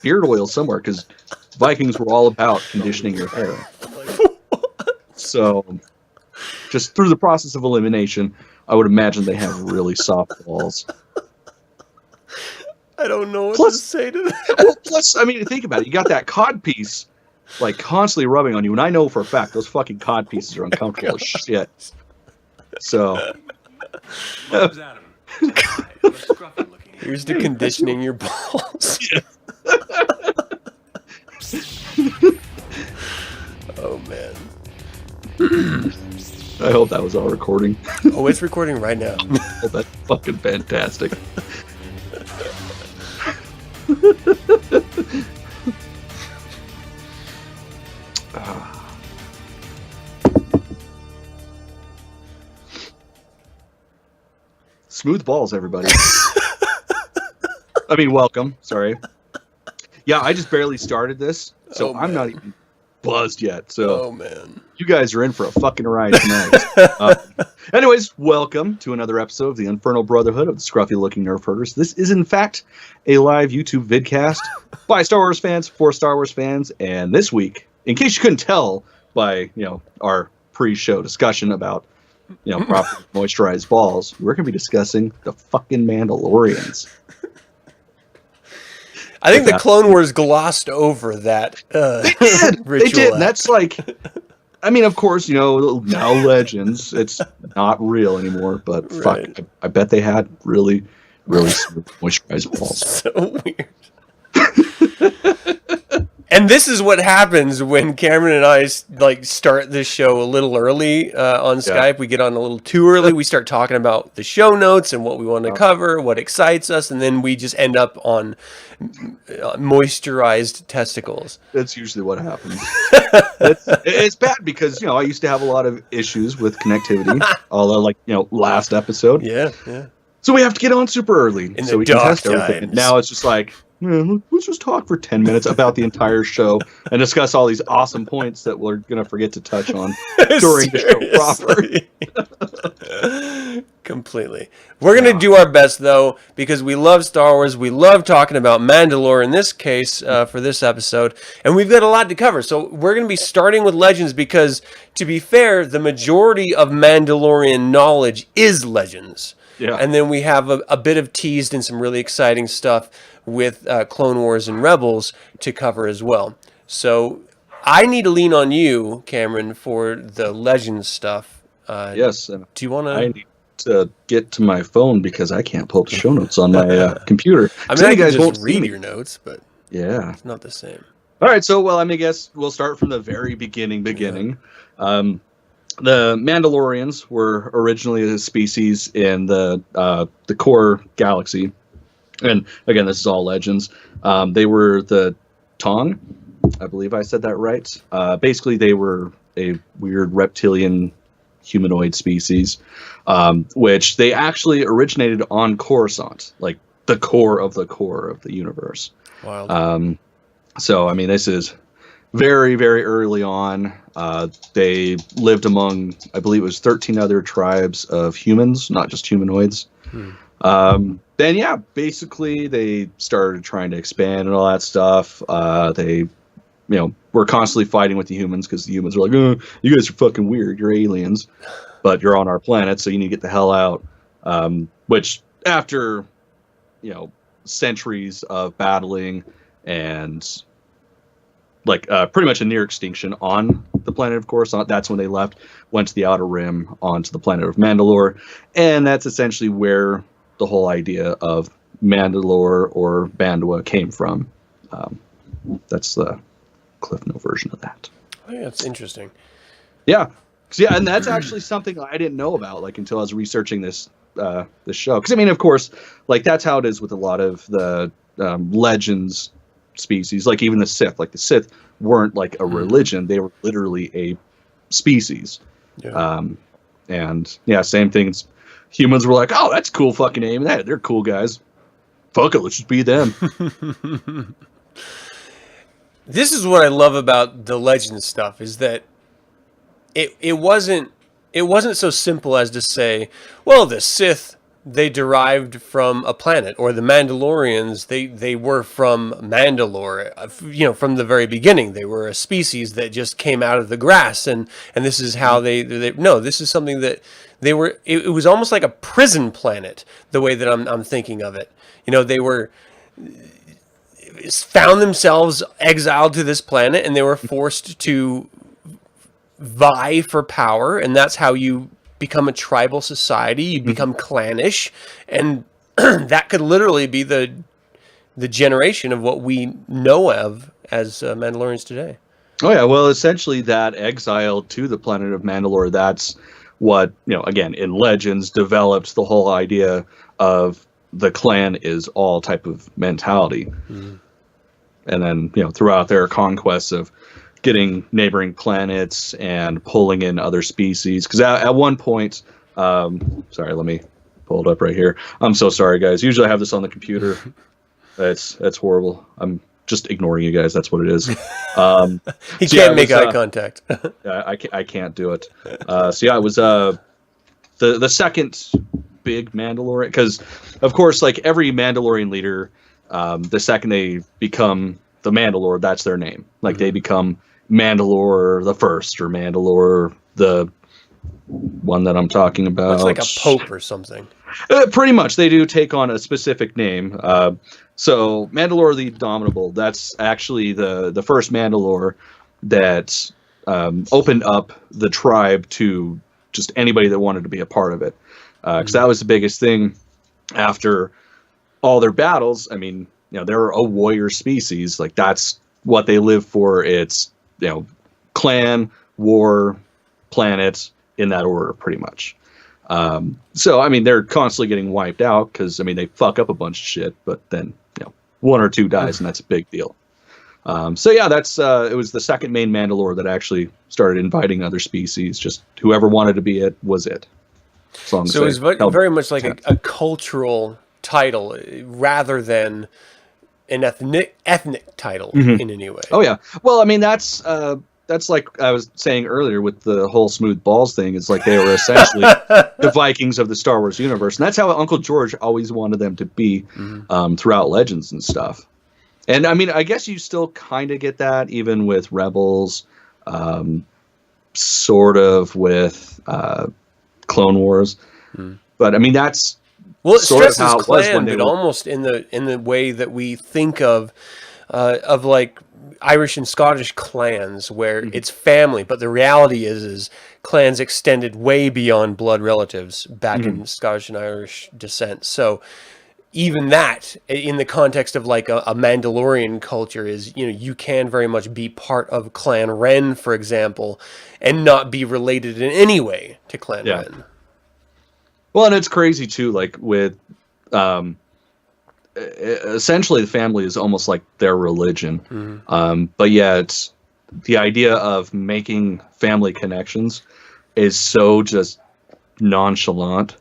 beard oil somewhere because Vikings were all about conditioning your hair. So, just through the process of elimination, I would imagine they have really soft balls. I don't know what to say to that. Well, plus, I mean, think about it. You got that cod piece, like, constantly rubbing on you, and I know for a fact those fucking cod pieces are uncomfortable as shit. So, here's to conditioning your balls. Yeah. Oh man. I hope that was all recording. Oh, it's recording right now. Oh, that's fucking fantastic. Smooth balls, everybody. I mean, welcome. Sorry. Yeah, I just barely started this, so I'm not even buzzed yet. So, oh man, you guys are in for a fucking ride tonight. Anyways, welcome to another episode of the Infernal Brotherhood of the Scruffy Looking Nerf Herders. This is, in fact, a live YouTube vidcast by Star Wars fans for Star Wars fans. And this week, in case you couldn't tell by our pre-show discussion about properly moisturized balls, we're going to be discussing the fucking Mandalorians. I think the Clone Wars glossed over that. They did. They did. And that's like, I mean, of course, now Legends. It's not real anymore, but right. Fuck, I bet they had really, really smooth moisturized balls. So weird. And this is what happens when Cameron and I start this show a little early on Skype. We get on a little too early. We start talking about the show notes and what we want to cover, what excites us, and then we just end up on moisturized testicles. That's usually what happens. It's bad because I used to have a lot of issues with connectivity. Although, last episode. Yeah. So we have to get on super early so we can test everything. Times. Now it's just like, let's just talk for 10 minutes about the entire show and discuss all these awesome points that we're going to forget to touch on during the show proper. Completely. We're going to do our best, though, because we love Star Wars. We love talking about Mandalore in this case for this episode, and we've got a lot to cover. So we're going to be starting with Legends because, to be fair, the majority of Mandalorian knowledge is Legends. Yeah. And then we have a bit of teased and some really exciting stuff with Clone Wars and Rebels to cover as well. So I need to lean on you, Cameron, for the Legends stuff. Yes. Do you want to? I need to get to my phone because I can't pull up the show notes on my computer. I mean, I can just read your notes, but yeah, it's not the same. All right. So, I guess we'll start from the very beginning. Yeah. The Mandalorians were originally a species in the core galaxy. And again, this is all Legends. They were the Tong. I believe I said that right. Basically, they were a weird reptilian humanoid species, which they actually originated on Coruscant, like the core of the universe. Wild. So, I mean, this is very, very early on. They lived among, I believe it was 13 other tribes of humans, not just humanoids. Then, basically they started trying to expand and all that stuff. They, were constantly fighting with the humans because the humans were like, oh, you guys are fucking weird. You're aliens, but you're on our planet, so you need to get the hell out. Which after, centuries of battling and pretty much a near extinction on the planet of Coruscant, that's when they left, went to the Outer Rim onto the planet of Mandalore, and that's essentially where the whole idea of Mandalore or Bandua came from. That's the Cliff Note version of that. Oh, yeah, that's interesting. Yeah, and that's actually something I didn't know about until I was researching this show. Because I mean, of course, that's how it is with a lot of the Legends species, even the Sith. The Sith weren't a religion; they were literally a species. Yeah. And same things. Humans were like, "Oh, that's cool, fucking name. They're cool guys. Fuck it, let's just be them." This is what I love about the Legends stuff is that it wasn't so simple as to say, well, the Sith they derived from a planet, or the Mandalorians, they were from Mandalore, from the very beginning. They were a species that just came out of the grass, and this is how this is something that they were. It was almost like a prison planet, the way that I'm thinking of it. They were found themselves exiled to this planet, and they were forced to vie for power, and that's how you become a tribal society. You become clannish, and that could literally be the generation of what we know of as Mandalorians today. Oh yeah, well, essentially that exile to the planet of Mandalore, that's what, again, in Legends developed the whole idea of the clan is all type of mentality. Mm-hmm. And then, throughout their conquests of getting neighboring planets and pulling in other species. Because at one point, sorry, let me pull it up right here. I'm so sorry, guys. Usually I have this on the computer. That's horrible. I'm just ignoring you guys. That's what it is. He can't make eye contact. I can't do it. It was the second big Mandalorian. Because, of course, like every Mandalorian leader, the second they become the Mandalore, that's their name. Like they become Mandalore the First, or Mandalore the one that I'm talking about. It's like a pope or something. Pretty much, they do take on a specific name. So Mandalore the Indomitable, that's actually the first Mandalore that opened up the tribe to just anybody that wanted to be a part of it. Because that was the biggest thing after all their battles. I mean, they're a warrior species. Like that's what they live for. It's clan, war, planet, in that order, pretty much. So I mean, they're constantly getting wiped out because they fuck up a bunch of shit, but then one or two dies, and that's a big deal. That's it was the second main Mandalore that actually started inviting other species. Just whoever wanted to be it was it. So it was very much like a cultural title rather than an ethnic title in any way. Oh yeah. Well, that's like I was saying earlier with the whole smooth balls thing. It's like they were essentially the Vikings of the Star Wars universe, and that's how Uncle George always wanted them to be throughout Legends and stuff. And I guess you still kind of get that even with Rebels, sort of with Clone Wars. But that's it stresses clan, but almost in the way that we think of like Irish and Scottish clans, where it's family, but the reality is clans extended way beyond blood relatives back in Scottish and Irish descent. So even that, in the context of like a Mandalorian culture, is you can very much be part of Clan Ren, for example, and not be related in any way to Clan Ren. Well, and it's crazy too, like with essentially the family is almost like their religion. But yet the idea of making family connections is so just nonchalant.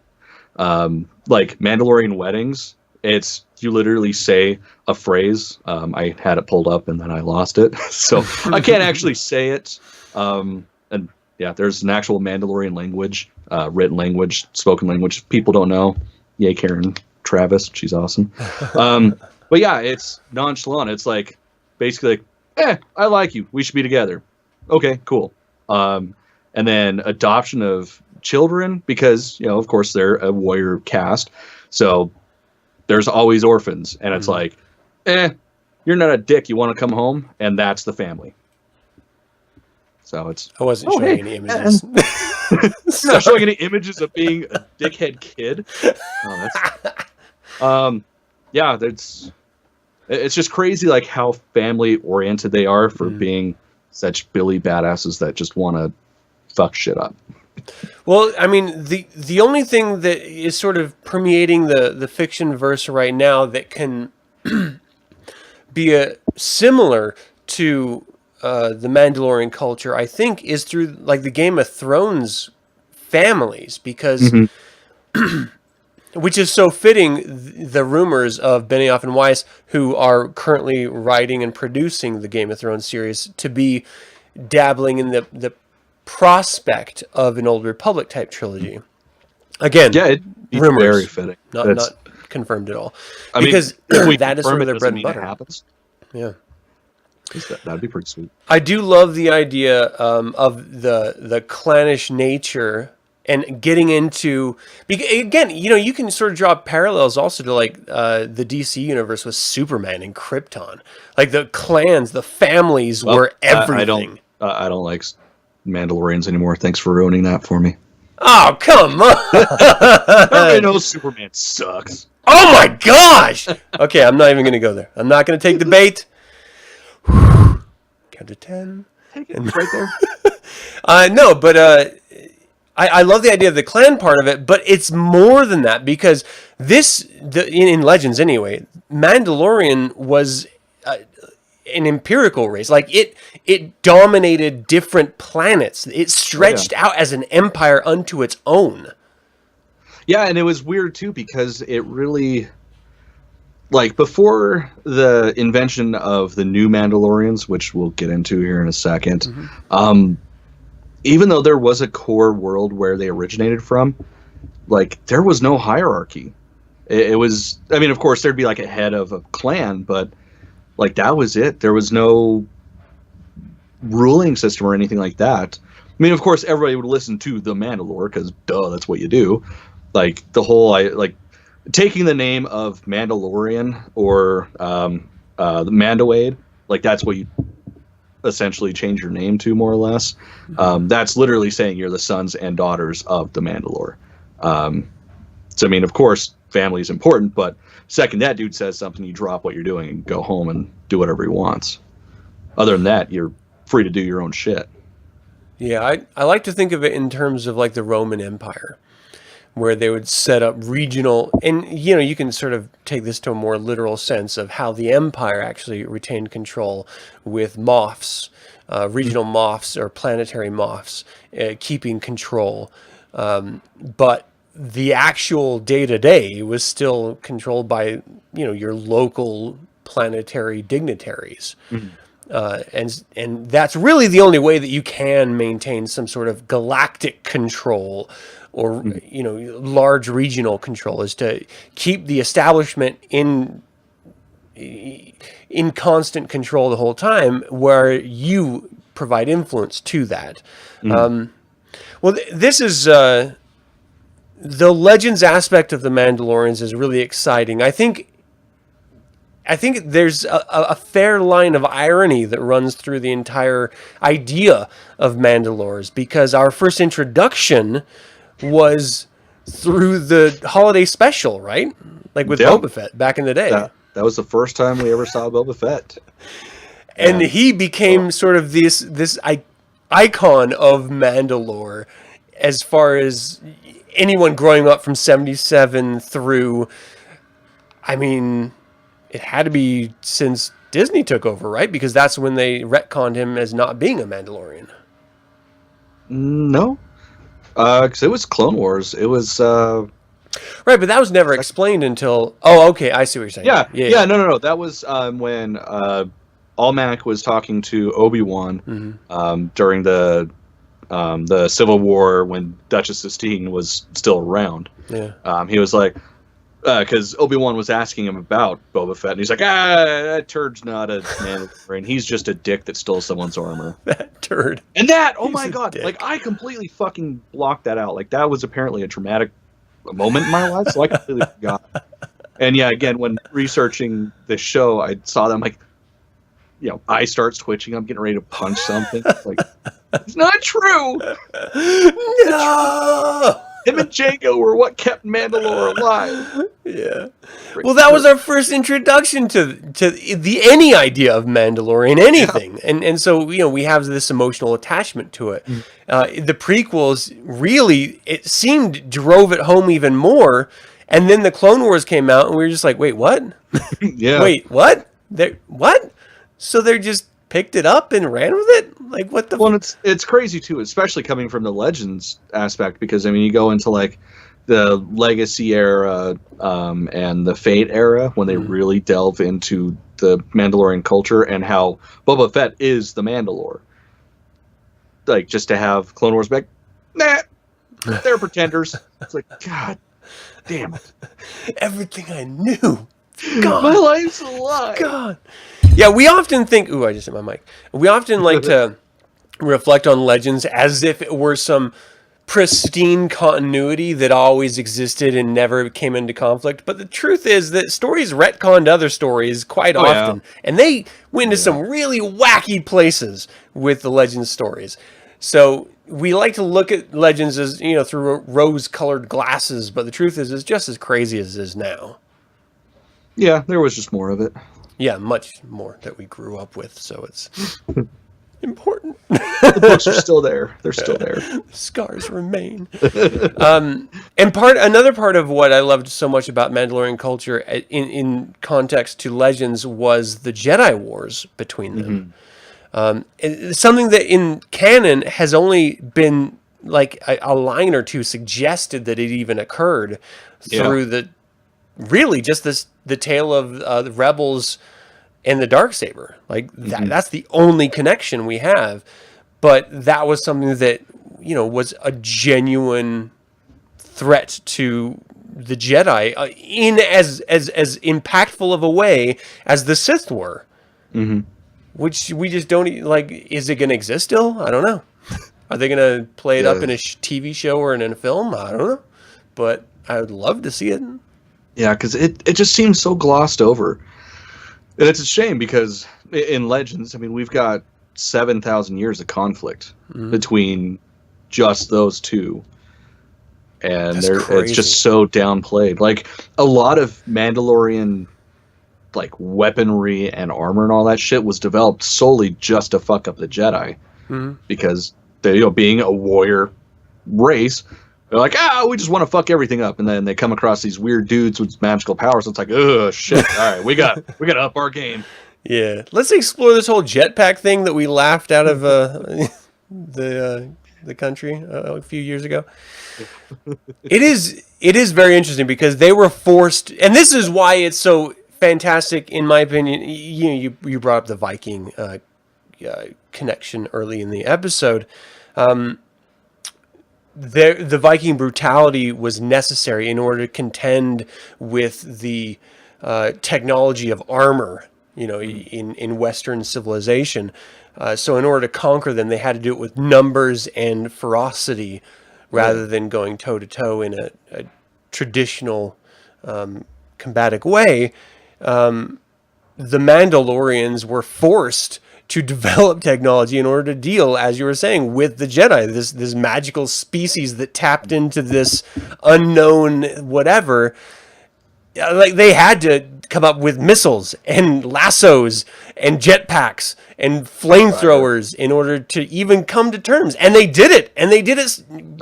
Like Mandalorian weddings, it's you literally say a phrase. I had it pulled up and then I lost it, so I can't actually say it. And yeah, there's an actual Mandalorian language, written language, spoken language. People don't know. Yay, Karen Travis, she's awesome. But yeah, it's nonchalant. It's like basically like, I like you. We should be together. Okay, cool. And then adoption of children, because of course they're a warrior caste, so there's always orphans, and it's like, you're not a dick. You want to come home, and that's the family. So it's. I wasn't showing any images. Not showing any images of being a dickhead kid. It's just crazy, like how family oriented they are for being such Billy badasses that just want to fuck shit up. Well, the only thing that is sort of permeating the fiction verse right now that can be similar to the Mandalorian culture, I think, is through like the Game of Thrones families, because which is so fitting, the rumors of Benioff and Weiss, who are currently writing and producing the Game of Thrones series, to be dabbling in the prospect of an Old Republic type trilogy. Again, Yeah, it'd be rumors, very fitting. not confirmed at all. I mean, Because if we that is confirm sort it, of their doesn't bread and mean butter. it happens. Yeah. That'd be pretty sweet. I do love the idea of the clannish nature and getting into, again, you can sort of draw parallels also to like the DC universe with Superman and Krypton. Like the clans, the families were everything. I don't like Mandalorians anymore. Thanks for ruining that for me. Oh, come on. Everybody knows Superman sucks. Oh my gosh. Okay, I'm not even going to go there. I'm not going to take the bait. Count to 10. Take it right there. No, but I love the idea of the clan part of it, but it's more than that because in Legends anyway, Mandalorian was an empirical race. Like it dominated different planets. It stretched out as an empire unto its own. Yeah, and it was weird too because it really, like, before the invention of the new Mandalorians, which we'll get into here in a second, even though there was a core world where they originated from, like, there was no hierarchy. It was, I mean, of course, there'd be like a head of a clan, but like that was it. There was no ruling system or anything like that. I mean, of course, everybody would listen to the Mandalore because, duh, that's what you do. Like the whole, taking the name of Mandalorian or the Mandoade, like that's what you essentially change your name to, more or less. That's literally saying you're the sons and daughters of the Mandalore. So I mean, of course, family is important, but second that dude says something, you drop what you're doing and go home and do whatever he wants. Other than that, you're free to do your own shit. Yeah, I like to think of it in terms of like the Roman Empire, where they would set up regional, and you can sort of take this to a more literal sense of how the empire actually retained control with moffs, regional moffs or planetary moffs, keeping control. But the actual day-to-day was still controlled by, your local planetary dignitaries. And that's really the only way that you can maintain some sort of galactic control or large regional control, is to keep the establishment in constant control the whole time, where you provide influence to that. This is the Legends aspect of the Mandalorians is really exciting. I think there's a fair line of irony that runs through the entire idea of Mandalores, because our first introduction was through the holiday special, right? Like with Boba Fett back in the day. That was the first time we ever saw Boba Fett. And he became sort of this icon of Mandalore, as far as anyone growing up from 77 through, I mean, it had to be since Disney took over, right? Because that's when they retconned him as not being a Mandalorian. No. Because it was Clone Wars. It was... Right, but that was never explained until... Oh, okay, I see what you're saying. Yeah. No. That was when Almanac was talking to Obi-Wan during the Civil War, when Duchess Sistine was still around. Yeah. He was like... Because Obi-Wan was asking him about Boba Fett, and he's like, that turd's not a Mandalorian. He's just a dick that stole someone's armor. That turd. And that, oh my god, dick. Like, I completely fucking blocked that out. Like, that was apparently a traumatic moment in my life, so I completely forgot. And yeah, again, when researching this show, I saw them, like, I start twitching. I'm getting ready to punch something. Like, it's not true. No. Him and Jango were what kept Mandalore alive. Yeah. Well, that was our first introduction to any idea of Mandalorian, anything. Yeah. And so, we have this emotional attachment to it. The prequels really, it seemed, drove it home even more. And then the Clone Wars came out, and we were just like, wait, what? Yeah. Wait, what? What? So they just picked it up and ran with it? Like, what the... Well, it's crazy, too, especially coming from the Legends aspect, because, I mean, you go into, like, the Legacy era and the Fate era, when they really delve into the Mandalorian culture and how Boba Fett is the Mandalore. Like, just to have Clone Wars back, nah, They're pretenders. It's like, God damn it. Everything I knew. My life's a lie. God. Yeah, we often think, ooh, I just hit my mic. We often like to reflect on Legends as if it were some pristine continuity that always existed and never came into conflict. But the truth is that stories retconned other stories quite often. Yeah. And they went to some really wacky places with the Legends stories. So we like to look at Legends as, through rose-colored glasses. But the truth is, it's just as crazy as it is now. Yeah, there was just more of it. Yeah, much more that we grew up with, so it's important. The books are still there. They're still there. Scars remain. And another part of what I loved so much about Mandalorian culture in context to Legends was the Jedi Wars between them. It's something that in canon has only been like a line or two suggested that it even occurred through really just the tale of the Rebels and the Darksaber. Like that's the only connection we have. But that was something that, was a genuine threat to the Jedi in as impactful of a way as the Sith were. Which we just don't, is it going to exist still? I don't know. Are they going to play it up in a TV show or in a film? I don't know. But I would love to see it. Yeah, because it just seems so glossed over. And it's a shame because in Legends, we've got 7,000 years of conflict between just those two. And it's just so downplayed. Like, a lot of Mandalorian, weaponry and armor and all that shit was developed solely just to fuck up the Jedi. Because, they, being a warrior race... They're like, we just want to fuck everything up, and then they come across these weird dudes with magical powers. It's like, oh shit! All right, we got to up our game. Yeah, let's explore this whole jetpack thing that we laughed out of the country a few years ago. It is very interesting because they were forced, and this is why it's so fantastic, in my opinion. You brought up the Viking connection early in the episode. The Viking brutality was necessary in order to contend with the technology of armor, in Western civilization. So in order to conquer them, they had to do it with numbers and ferocity rather than going toe-to-toe in a traditional combative way. The Mandalorians were forced to develop technology in order to deal, as you were saying, with the Jedi, this magical species that tapped into this unknown whatever. Like, they had to come up with missiles and lassos and jetpacks and flamethrowers in order to even come to terms. And they did it. And they did it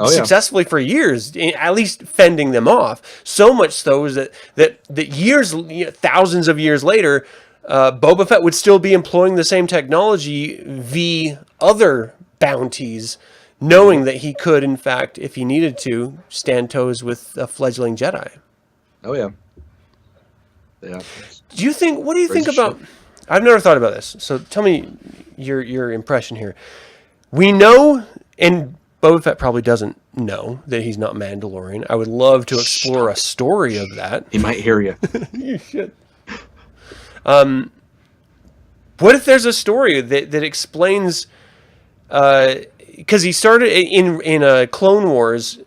successfully for years, at least fending them off. So much so that years, thousands of years later, Boba Fett would still be employing the same technology via other bounties, knowing that he could, in fact, if he needed to, stand toes with a fledgling Jedi. Oh, yeah. Yeah. What do you think about... I've never thought about this, so tell me your impression here. We know, and Boba Fett probably doesn't know, that he's not Mandalorian. I would love to explore a story of that. He might hear you. You should. What if there's a story that explains, because he started in Clone Wars,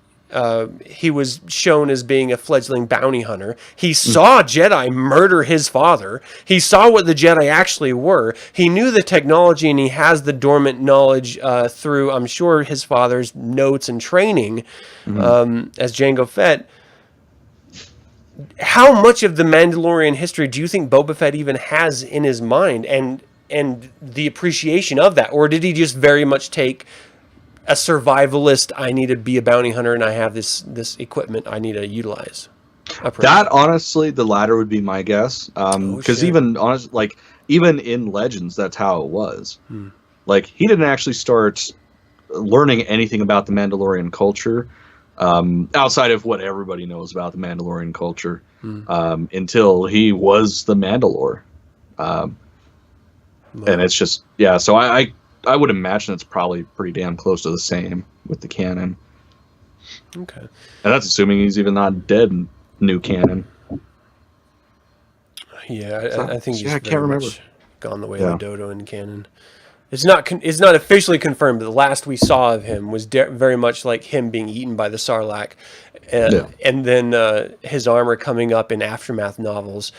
he was shown as being a fledgling bounty hunter. He saw Jedi murder his father. He saw what the Jedi actually were. He knew the technology, and he has the dormant knowledge through, I'm sure, his father's notes and training as Jango Fett. How much of the Mandalorian history do you think Boba Fett even has in his mind, and the appreciation of that? Or did he just very much take a survivalist, I need to be a bounty hunter and I have this equipment I need to utilize approach? That, honestly, the latter would be my guess. Because even in Legends, that's how it was. Like, he didn't actually start learning anything about the Mandalorian culture outside of what everybody knows about the Mandalorian culture until he was the Mandalore. And it's just, so I would imagine it's probably pretty damn close to the same with the canon. Okay. And that's assuming he's even not dead in new canon. Yeah, I think he's I can't remember. much gone the way of the dodo in canon. It's not officially confirmed, but the last we saw of him was very much like him being eaten by the Sarlacc, and then his armor coming up in aftermath novels,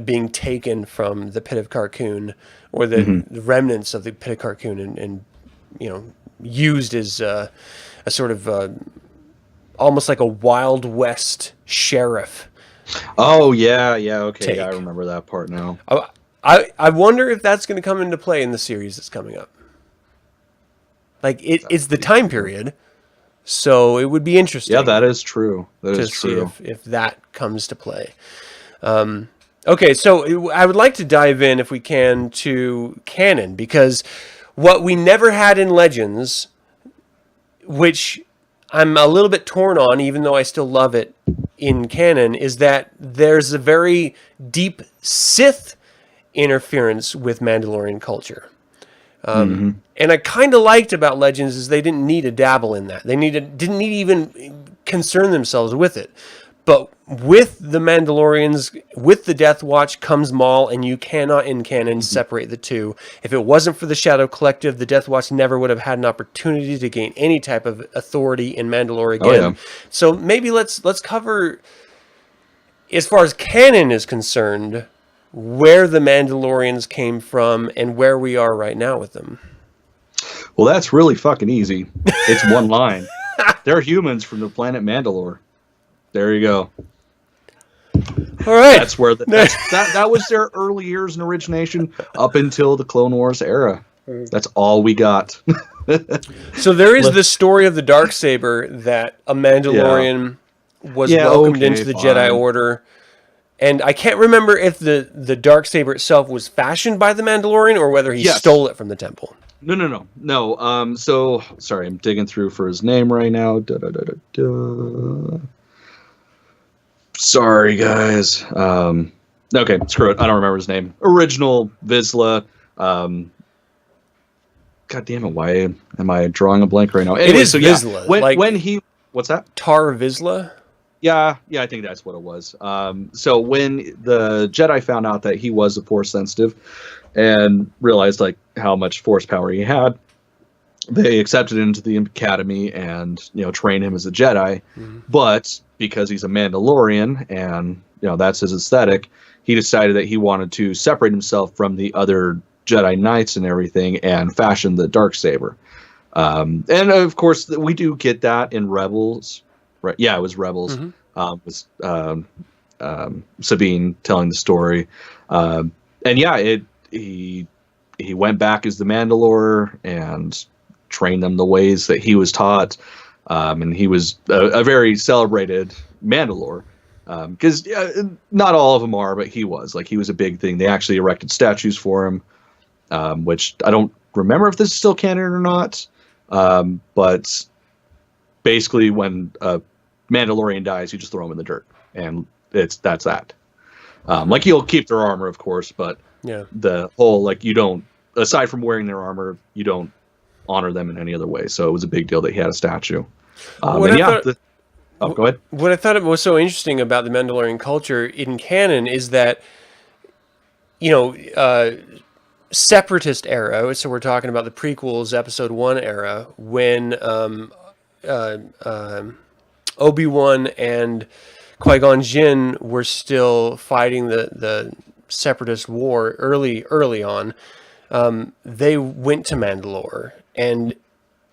being taken from the Pit of Carcoon, or the remnants of the Pit of Carcoon, and used as a sort of almost like a Wild West sheriff. Oh yeah, okay, I remember that part now. I wonder if that's going to come into play in the series that's coming up. Like, it's the time period, so it would be interesting. Yeah, that is true. To see if that comes to play. Okay, so I would like to dive in, if we can, to canon, because what we never had in Legends, which I'm a little bit torn on, even though I still love it in canon, is that there's a very deep Sith interference with Mandalorian culture. And I kind of liked about Legends is they didn't need to dabble in that. They didn't need to even concern themselves with it. But with the Mandalorians, with the Death Watch comes Maul, and you cannot in canon separate the two. If it wasn't for the Shadow Collective, the Death Watch never would have had an opportunity to gain any type of authority in Mandalore again. Oh, yeah. So maybe let's cover, as far as canon is concerned, where the Mandalorians came from and where we are right now with them. Well, that's really fucking easy. It's one line. They're humans from the planet Mandalore. There you go. All right. That's where that was their early years in origination up until the Clone Wars era. That's all we got. So there is the story of the Darksaber, that a Mandalorian was welcomed into the Jedi Order. And I can't remember if the Darksaber itself was fashioned by the Mandalorian or whether he stole it from the temple. No. So, sorry, I'm digging through for his name right now. Sorry, guys. Okay, screw it. I don't remember his name. Original Vizsla. God damn it, why am I drawing a blank right now? Anyway, it is Vizsla. When he... What's that? Tar Vizsla? Yeah, I think that's what it was. So when the Jedi found out that he was a Force sensitive and realized like how much Force power he had, they accepted him into the Academy and trained him as a Jedi. But because he's a Mandalorian and that's his aesthetic, he decided that he wanted to separate himself from the other Jedi Knights and everything and fashion the Darksaber. And of course we do get that in Rebels. Right. Yeah, it was Rebels. Was Sabine telling the story, and he went back as the Mandalore and trained them the ways that he was taught, and he was a very celebrated Mandalore, because not all of them are, but he was a big thing. They actually erected statues for him, which I don't remember if this is still canon or not, but basically when Mandalorian dies, you just throw him in the dirt, and that's that. You'll keep their armor, of course, but the whole you don't, aside from wearing their armor, you don't honor them in any other way. So it was a big deal that he had a statue. Go ahead. What I thought was so interesting about the Mandalorian culture in canon is that separatist era. So we're talking about the prequels, Episode 1 era, when Obi-Wan and Qui-Gon Jinn were still fighting the separatist war early on. They went to Mandalore, and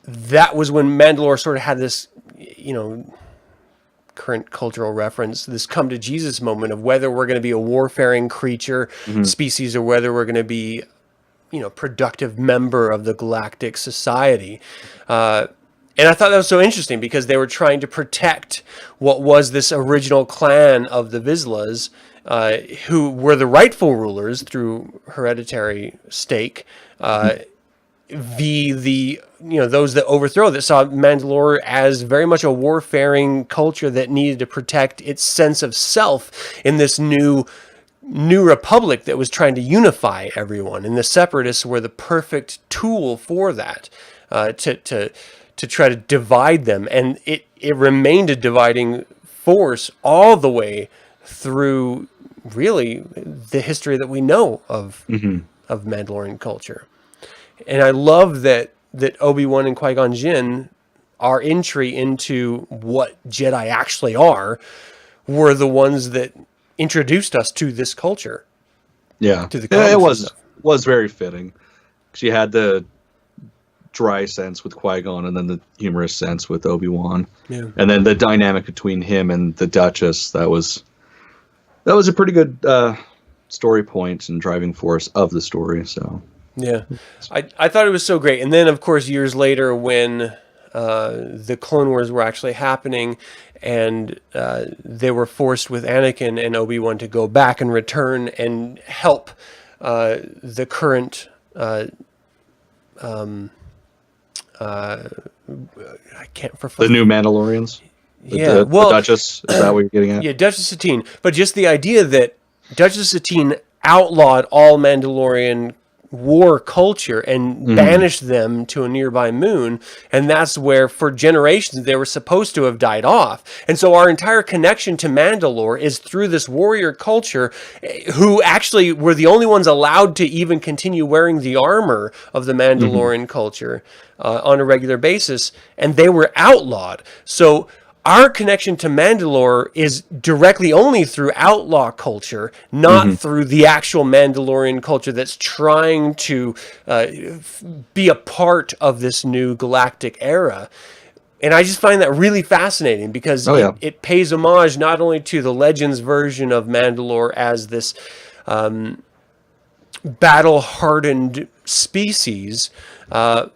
that was when Mandalore sort of had this, current cultural reference, this come to Jesus moment of whether we're going to be a warfaring creature species or whether we're going to be, productive member of the galactic society. And I thought that was so interesting because they were trying to protect what was this original clan of the Vizslas, who were the rightful rulers through hereditary stake, those that overthrow, that saw Mandalore as very much a warfaring culture that needed to protect its sense of self in this new republic that was trying to unify everyone. And the separatists were the perfect tool for that, to to try to divide them, and it remained a dividing force all the way through really the history that we know of Mandalorian culture. And I love that Obi-Wan and Qui-Gon Jinn, our entry into what Jedi actually are, were the ones that introduced us to this culture. Yeah, to the it was very fitting. She had the dry sense with Qui-Gon, and then the humorous sense with Obi-Wan, and then the dynamic between him and the Duchess. That was a pretty good story point and driving force of the story. So yeah, I thought it was so great. And then, of course, years later, when the Clone Wars were actually happening, and they were forced with Anakin and Obi-Wan to go back and return and help the current I can't the new Mandalorians. The Duchess, is that what you're getting at? Yeah, Duchess Satine. But just the idea that Duchess Satine outlawed all Mandalorian war culture and banished them to a nearby moon, and that's where for generations they were supposed to have died off. And so our entire connection to Mandalore is through this warrior culture, who actually were the only ones allowed to even continue wearing the armor of the Mandalorian culture on a regular basis, and they were outlawed. So our connection to Mandalore is directly only through outlaw culture, not through the actual Mandalorian culture that's trying to be a part of this new galactic era. And I just find that really fascinating because it pays homage not only to the Legends version of Mandalore as this battle-hardened species, but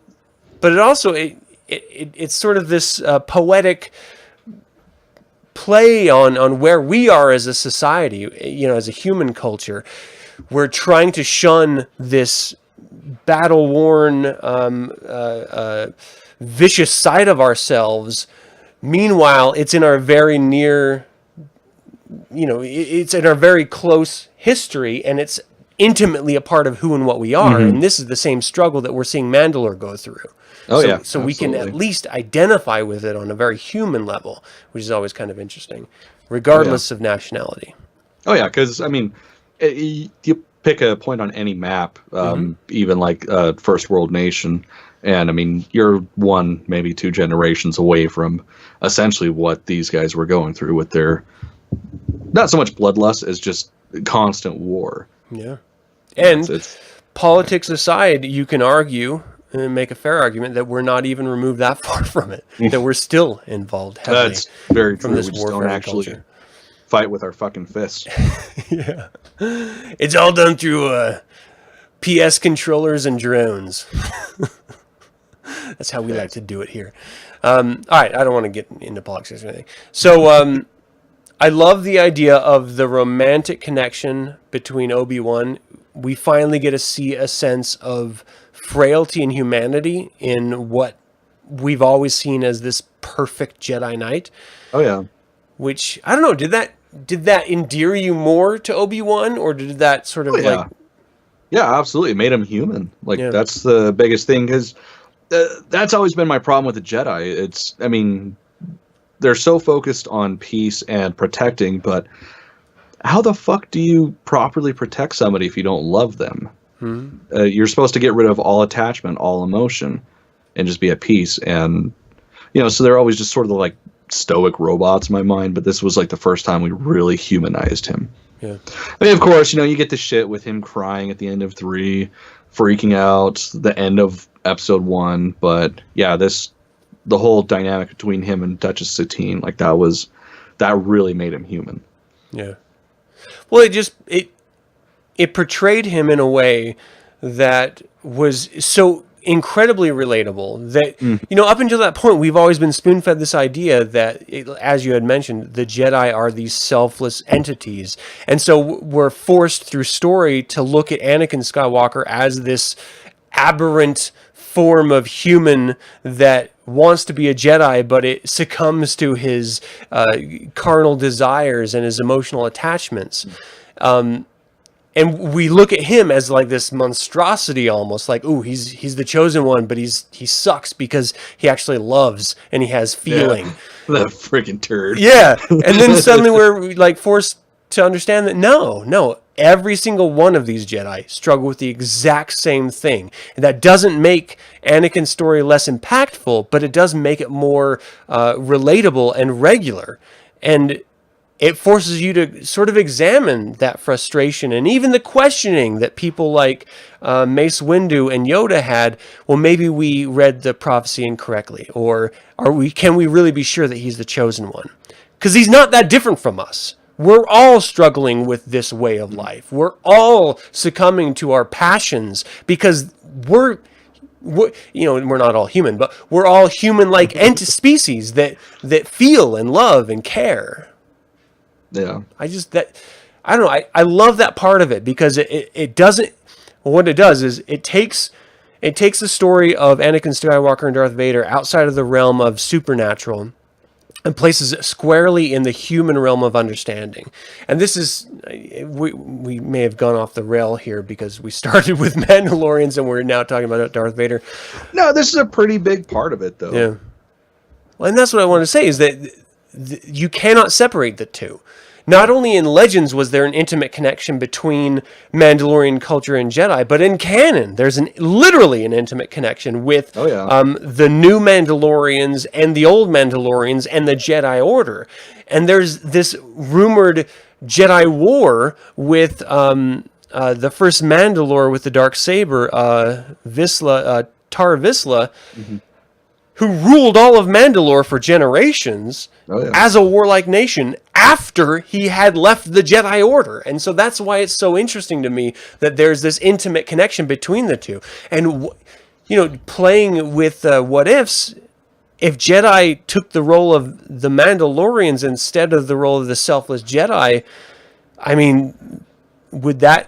it also it's sort of this poetic play on where we are as a society, as a human culture. We're trying to shun this battle-worn, vicious side of ourselves. Meanwhile, it's in our very near, it's in our very close history, and it's intimately a part of who and what we are. And this is the same struggle that we're seeing Mandalore go through. So we can at least identify with it on a very human level, which is always kind of interesting, regardless of nationality. Oh, yeah, because, you pick a point on any map, even like First World Nation, and, you're one, maybe two generations away from essentially what these guys were going through with their, not so much bloodlust as just constant war. Yeah. And it's politics aside, you can argue and make a fair argument that we're not even removed that far from it, that we're still involved heavily. That's very true. From this we just don't actually fight with our fucking fists. Yeah. It's all done through PS controllers and drones. That's how we like to do it here. All right, I don't want to get into politics or anything. So I love the idea of the romantic connection between Obi-Wan. We finally get to see a sense of frailty and humanity in what we've always seen as this perfect Jedi Knight. Oh yeah. Which, I don't know, did that endear you more to Obi-Wan, or did that sort of Yeah, absolutely. It made him human. That's the biggest thing, because that's always been my problem with the Jedi. They're so focused on peace and protecting, but how the fuck do you properly protect somebody if you don't love them? You're supposed to get rid of all attachment, all emotion, and just be at peace. And, so they're always just sort of like stoic robots in my mind, but this was like the first time we really humanized him. Yeah. Of course, you get the shit with him crying at the end of 3, freaking out, the end of episode 1, but yeah, the whole dynamic between him and Duchess Satine, that really made him human. Yeah. Well, it portrayed him in a way that was so incredibly relatable that, up until that point, we've always been spoon-fed this idea that, as you had mentioned, the Jedi are these selfless entities. And so we're forced through story to look at Anakin Skywalker as this aberrant form of human that wants to be a Jedi, but it succumbs to his and we look at him as like this monstrosity, almost like, ooh, he's the chosen one, but he sucks because he actually loves and he has feeling. That freaking turd. Yeah, and then suddenly we're like forced to understand that no, every single one of these Jedi struggle with the exact same thing. And that doesn't make Anakin's story less impactful, but it does make it more relatable and regular. And it forces you to sort of examine that frustration and even the questioning that people like Mace Windu and Yoda had. Well, maybe we read the prophecy incorrectly, or can we really be sure that he's the chosen one? Because he's not that different from us. We're all struggling with this way of life. We're all succumbing to our passions because we're we're not all human, but we're all human-like species that feel and love and care. Yeah. I don't know. I love that part of it because it doesn't. What it does is it takes the story of Anakin Skywalker and Darth Vader outside of the realm of supernatural and places it squarely in the human realm of understanding. And this is, we may have gone off the rail here because we started with Mandalorians and we're now talking about Darth Vader. No, this is a pretty big part of it, though. Yeah. Well, and that's what I want to say is that you cannot separate the two. Not only in Legends was there an intimate connection between Mandalorian culture and Jedi, but in canon, there's literally an intimate connection with the new Mandalorians and the old Mandalorians and the Jedi Order. And there's this rumored Jedi war with the first Mandalore with the Darksaber, Tar Vizsla, who ruled all of Mandalore for generations as a warlike nation after he had left the Jedi Order. And so that's why it's so interesting to me that there's this intimate connection between the two. And, playing with what ifs, if Jedi took the role of the Mandalorians instead of the role of the selfless Jedi, I mean, would that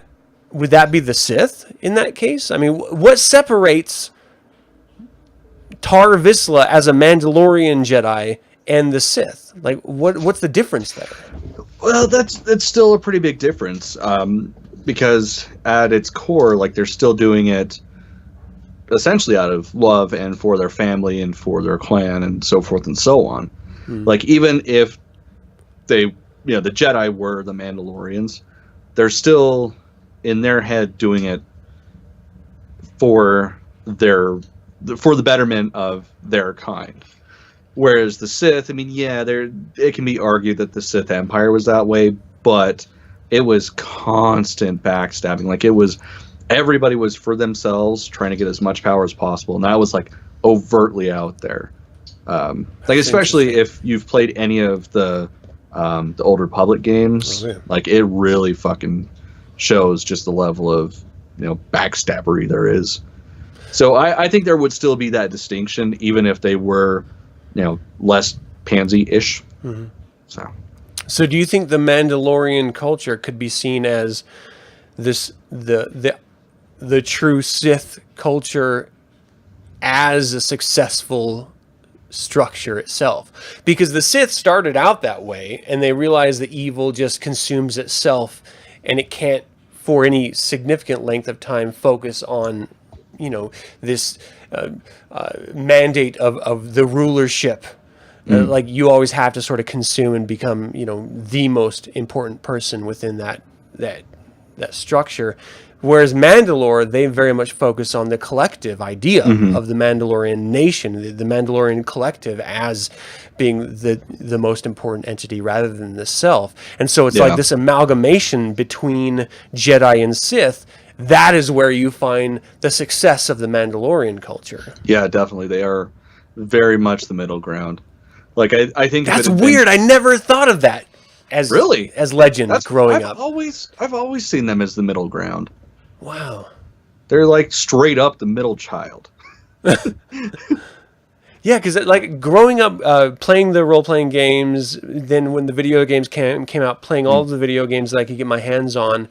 be the Sith in that case? I mean, what separates Tar Vizsla as a Mandalorian Jedi and the Sith? Like, what's the difference there? Well, that's still a pretty big difference, because at its core, like, they're still doing it essentially out of love and for their family and for their clan and so forth and so on. Like, even if they, the Jedi were the Mandalorians, they're still in their head doing it for the betterment of their kind. Whereas the Sith, I mean, it can be argued that the Sith Empire was that way, but it was constant backstabbing. Like, everybody was for themselves, trying to get as much power as possible, and that was, like, overtly out there. Like, especially if you've played any of the Old Republic games, like, it really fucking shows just the level of, backstabbery there is. So I think there would still be that distinction, even if they were, less pansy-ish. So do you think the Mandalorian culture could be seen as the true Sith culture as a successful structure itself? Because the Sith started out that way, and they realized that evil just consumes itself, and it can't, for any significant length of time, focus on this mandate of the rulership. Like, you always have to sort of consume and become, the most important person within that structure. Whereas Mandalore, they very much focus on the collective idea of the Mandalorian nation, the Mandalorian collective as being the most important entity rather than the self. And so it's like this amalgamation between Jedi and Sith. That is where you find the success of the Mandalorian culture. Yeah, definitely. They are very much the middle ground. Like, I think that's weird. I never thought of that as Legend growing up. I've always seen them as the middle ground. Wow. They're like straight up the middle child. Yeah, because like growing up, playing the role-playing games, then when the video games came out, playing all of the video games that I could get my hands on,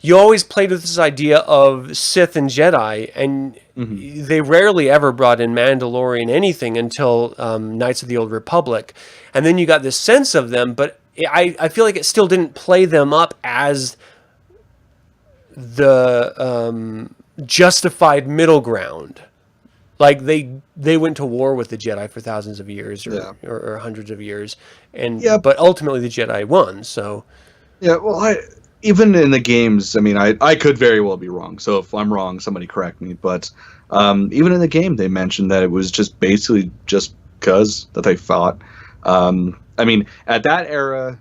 you always played with this idea of Sith and Jedi, and they rarely ever brought in Mandalorian anything until Knights of the Old Republic. And then you got this sense of them, but I feel like it still didn't play them up as the justified middle ground. Like they went to war with the Jedi for thousands of years or hundreds of years, but ultimately the Jedi won. So well, even in the games, I mean, I could very well be wrong. So if I'm wrong, somebody correct me. But even in the game, they mentioned that it was just basically just because that they fought. I mean, at that era,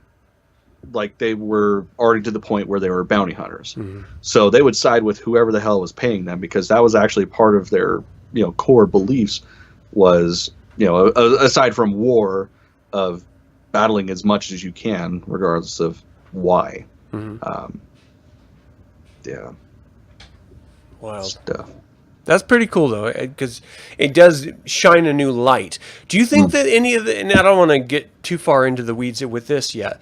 like they were already to the point where they were bounty hunters, so they would side with whoever the hell was paying them, because that was actually part of their core beliefs was, aside from war, of battling as much as you can, regardless of why. Wild stuff. That's pretty cool, though, because it does shine a new light. Do you think that any of the, and I don't want to get too far into the weeds with this yet,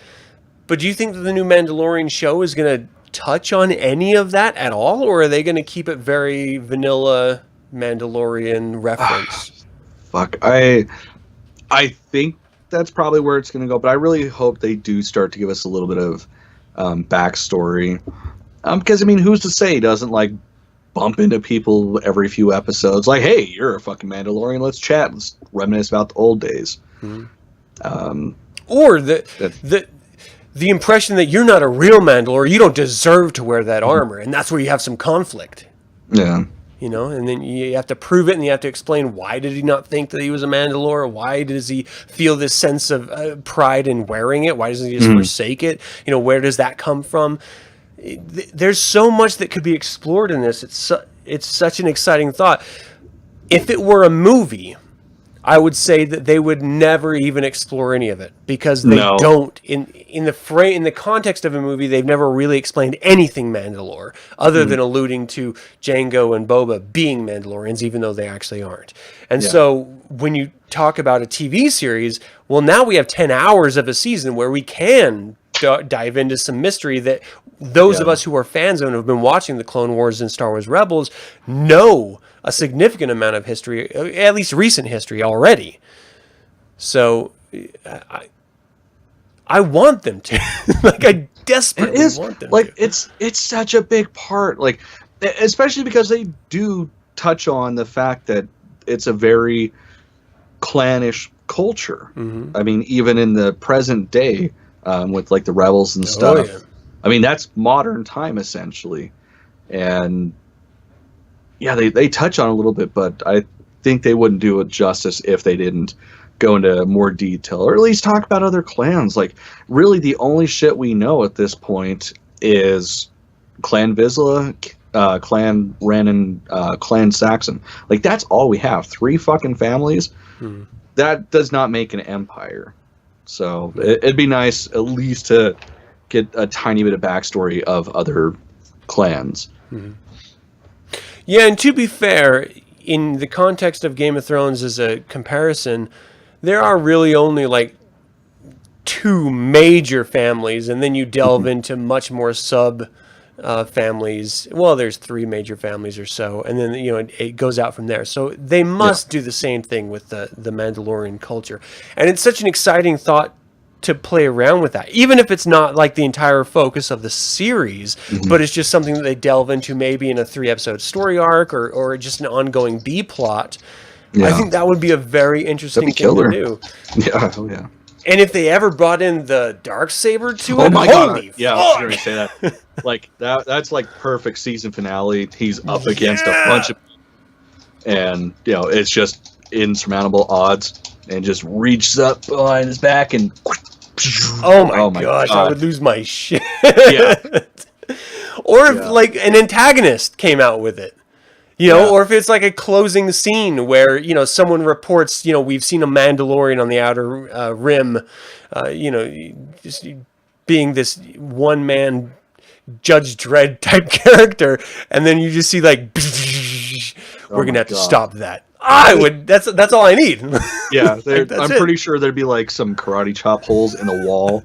but do you think that the new Mandalorian show is going to touch on any of that at all, or are they going to keep it very vanilla Mandalorian reference? Fuck, I think that's probably where it's going to go, but I really hope they do start to give us a little bit of backstory, because I mean, who's to say he doesn't like bump into people every few episodes, like, hey, you're a fucking Mandalorian, let's chat, let's reminisce about the old days. Or the impression that you're not a real Mandalorian, you don't deserve to wear that armor, and that's where you have some conflict. Yeah. And then you have to prove it, and you have to explain, why did he not think that he was a Mandalore? Why does he feel this sense of pride in wearing it? Why doesn't he just forsake it? Where does that come from? There's so much that could be explored in this. It's such an exciting thought. If it were a movie, I would say that they would never even explore any of it, because they don't. In the context of a movie, they've never really explained anything Mandalore, other than alluding to Jango and Boba being Mandalorians, even though they actually aren't. And so when you talk about a TV series, well, now we have 10 hours of a season where we can dive into some mystery that those of us who are fans and have been watching the Clone Wars and Star Wars Rebels know a significant amount of history, at least recent history already. So I want them to. I desperately want them to. It's such a big part, especially because they do touch on the fact that it's a very clannish culture. I mean, even in the present day, with the rebels and stuff. I mean, that's modern time essentially, and they touch on it a little bit, but I think they wouldn't do it justice if they didn't go into more detail, or at least talk about other clans. Really, the only shit we know at this point is Clan Vizsla, Clan Wren, and Clan Saxon. That's all we have. 3 fucking families. That does not make an empire. So it'd be nice at least to get a tiny bit of backstory of other clans. Yeah, and to be fair, in the context of Game of Thrones as a comparison, there are really only 2 major families, and then you delve into much more sub families. Well, there's 3 major families or so, and then it goes out from there. So they must do the same thing with the Mandalorian culture, and it's such an exciting thought to play around with that, even if it's not the entire focus of the series, but it's just something that they delve into, maybe in a 3-episode story arc or just an ongoing B plot. I think that would be a very interesting thing to do. Yeah. And if they ever brought in the Darksaber to it, my God. Yeah, I was going to say that. That's perfect season finale. He's up against a bunch of, and it's just insurmountable odds, and just reaches up behind his back and. Oh my gosh, I would lose my shit. Yeah. Or if an antagonist came out with it. Or if it's a closing scene where, someone reports, we've seen a Mandalorian on the outer rim, just being this one-man Judge Dredd type character, and then you just see we're going to have to stop that. That's all I need. Yeah, I'm pretty sure there'd be some karate chop holes in the wall.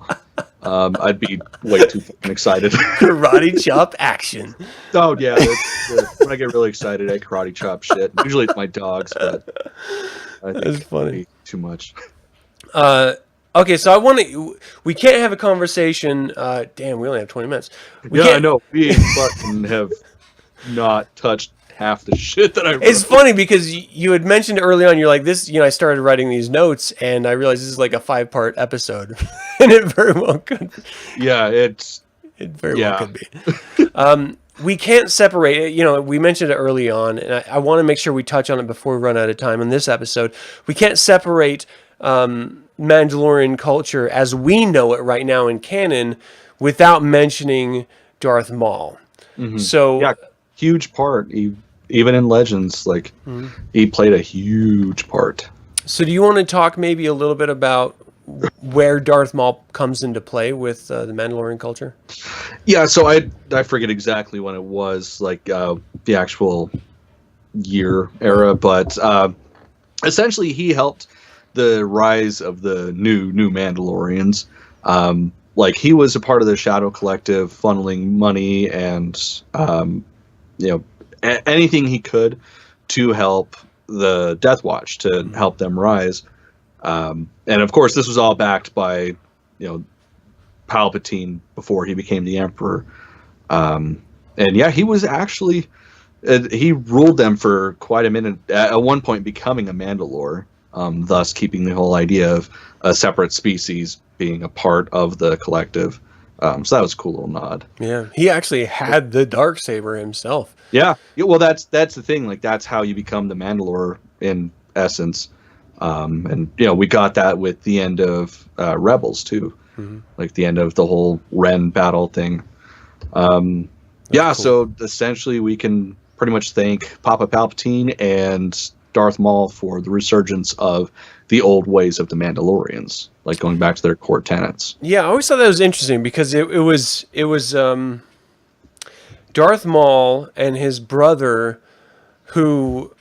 I'd be way too fucking excited. Karate chop action. Oh yeah, when I get really excited, I karate chop shit. Usually it's my dogs, but I think that's funny. Too much. Okay, so I want to. We can't have a conversation. Damn, we only have 20 minutes. We Yeah, can't, I know. We fucking have not touched half the shit that I wrote. It's funny because you had mentioned early on, you're like, this, I started writing these notes and I realized this is like a 5-part episode. And it very well could. Yeah, It very well could be. We can't separate it. We mentioned it early on, and I want to make sure we touch on it before we run out of time in this episode. We can't separate Mandalorian culture as we know it right now in canon without mentioning Darth Maul. Mm-hmm. So, yeah, huge part. Even in Legends, like he played a huge part. So do you want to talk maybe a little bit about where Darth Maul comes into play with the Mandalorian culture? Yeah, so I forget exactly when it was, like the actual year era, but essentially he helped the rise of the new Mandalorians. Like he was a part of the Shadow Collective, funneling money and anything he could to help the Death Watch, to help them rise. And of course, this was all backed by, Palpatine before he became the Emperor. And yeah, he was actually, he ruled them for quite a minute, at one point becoming a Mandalore, thus keeping the whole idea of a separate species being a part of the collective. So that was a cool little nod. Yeah, he actually had the Darksaber himself. Yeah, well, that's the thing. Like, that's how you become the Mandalore in essence. And we got that with the end of Rebels too, like the end of the whole Ren battle thing. Cool. So essentially, we can pretty much thank Papa Palpatine and Darth Maul for the resurgence of the old ways of the Mandalorians, like going back to their core tenets. Yeah, I always thought that was interesting because it was Darth Maul and his brother who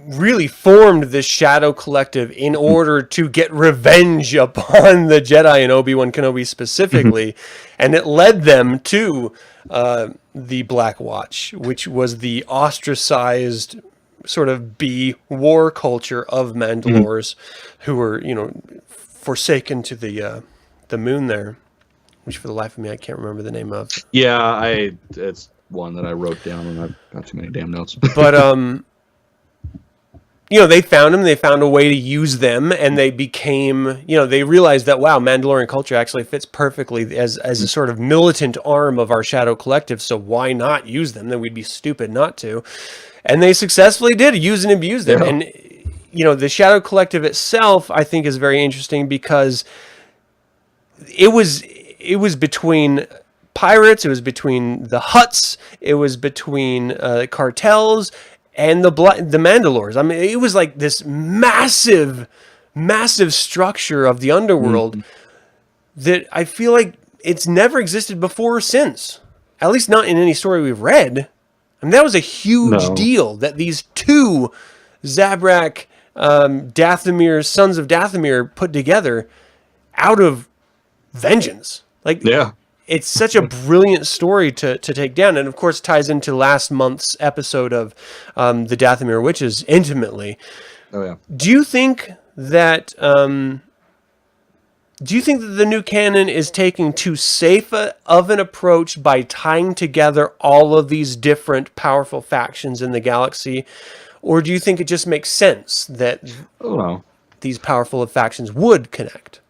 really formed this Shadow Collective in order to get revenge upon the Jedi and Obi-Wan Kenobi specifically, and it led them to the Black Watch, which was the ostracized sort of war culture of Mandalores who were, forsaken to the moon there, which for the life of me I can't remember the name of. Yeah, it's one that I wrote down and I've got too many damn notes. But they found them, they found a way to use them, and they became, they realized that, wow, Mandalorian culture actually fits perfectly as a sort of militant arm of our Shadow Collective, so why not use them? Then we'd be stupid not to. And they successfully did use and abuse them. Yeah. And, the Shadow Collective itself, I think, is very interesting because it was between pirates, it was between the Hutts, it was between cartels, and the Mandalores. I mean, it was like this massive structure of the underworld that I feel like it's never existed before or since. At least not in any story we've read. I mean, that was a huge deal that these two Zabrak, Dathomir, sons of Dathomir put together out of vengeance. Like, yeah. It's such a brilliant story to take down, and of course ties into last month's episode of the Dathomir Witches intimately. Oh yeah. Do you think that the new canon is taking too safe of an approach by tying together all of these different powerful factions in the galaxy, or do you think it just makes sense that these powerful factions would connect?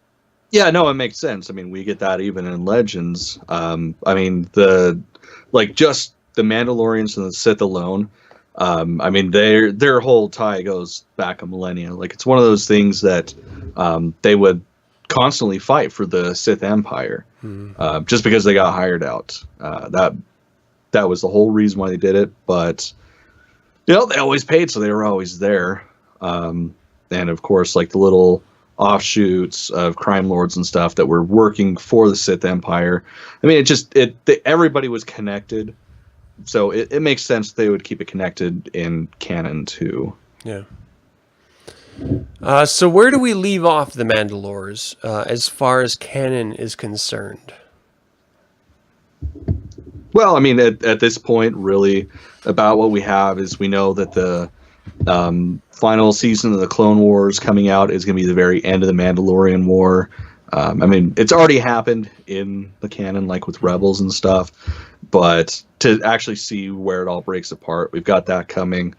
Yeah, no, it makes sense. I mean, we get that even in Legends. I mean, just the Mandalorians and the Sith alone. I mean, their whole tie goes back a millennia. Like, it's one of those things that they would constantly fight for the Sith Empire, just because they got hired out. That was the whole reason why they did it. But they always paid, so they were always there. And of course, like the little offshoots of crime lords and stuff that were working for the Sith Empire. I mean, everybody was connected, so it makes sense they would keep it connected in canon too. Yeah. So where do we leave off the Mandalores as far as canon is concerned? Well, I mean, at this point, really, about what we have is we know that the Final season of the Clone Wars coming out is going to be the very end of the Mandalorian War. I mean, it's already happened in the canon, like with Rebels and stuff, but to actually see where it all breaks apart, we've got that coming.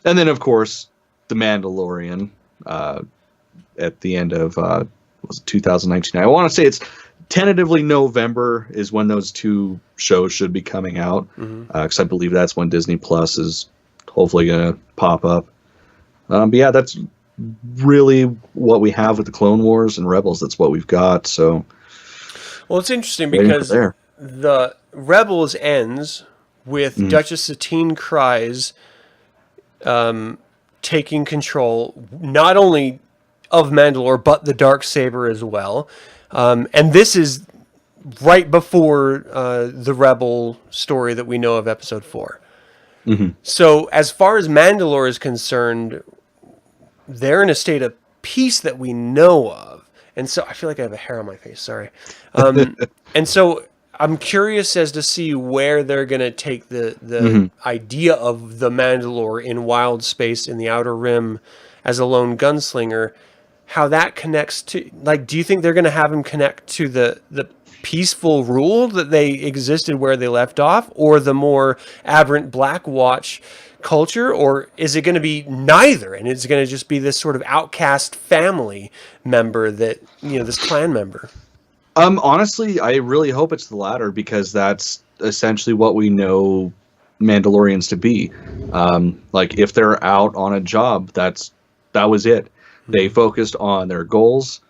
And then, of course, the Mandalorian at the end of was it 2019? I want to say it's tentatively November is when those two shows should be coming out, because I believe that's when Disney Plus is hopefully going to pop up. But yeah, that's really what we have with the Clone Wars and Rebels. That's what we've got. So, well, it's interesting because the Rebels ends with Duchess Satine Kryze taking control not only of Mandalore but the Darksaber as well, and this is right before the Rebel story that we know of, Episode 4. So, as far as Mandalore is concerned, they're in a state of peace that we know of. And so I feel like I have a hair on my face. Sorry. And so I'm curious as to see where they're going to take the idea of the Mandalore in wild space in the Outer Rim as a lone gunslinger, how that connects to, like, do you think they're going to have him connect to the peaceful rule that they existed where they left off, or the more aberrant Black Watch culture, or is it going to be neither, and it's going to just be this sort of outcast family member that, you know, this clan member? Honestly, I really hope it's the latter, because that's essentially what we know Mandalorians to be. Like, if they're out on a job, that was it. They focused on their goals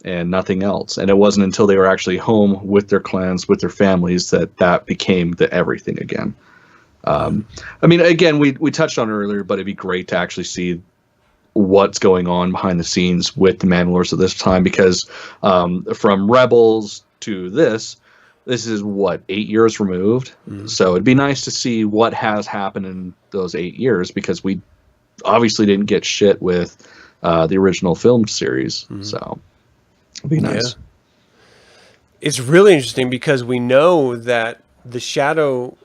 and nothing else. And it wasn't until they were actually home with their clans, with their families, that became the everything again. I mean, again, we touched on it earlier, but it'd be great to actually see what's going on behind the scenes with the Mandalorians at this time, because from Rebels to this is what, 8 years removed. So it'd be nice to see what has happened in those 8 years, because we obviously didn't get shit with the original film series. So it'd be nice. Yeah. It's really interesting because we know that the Shadow...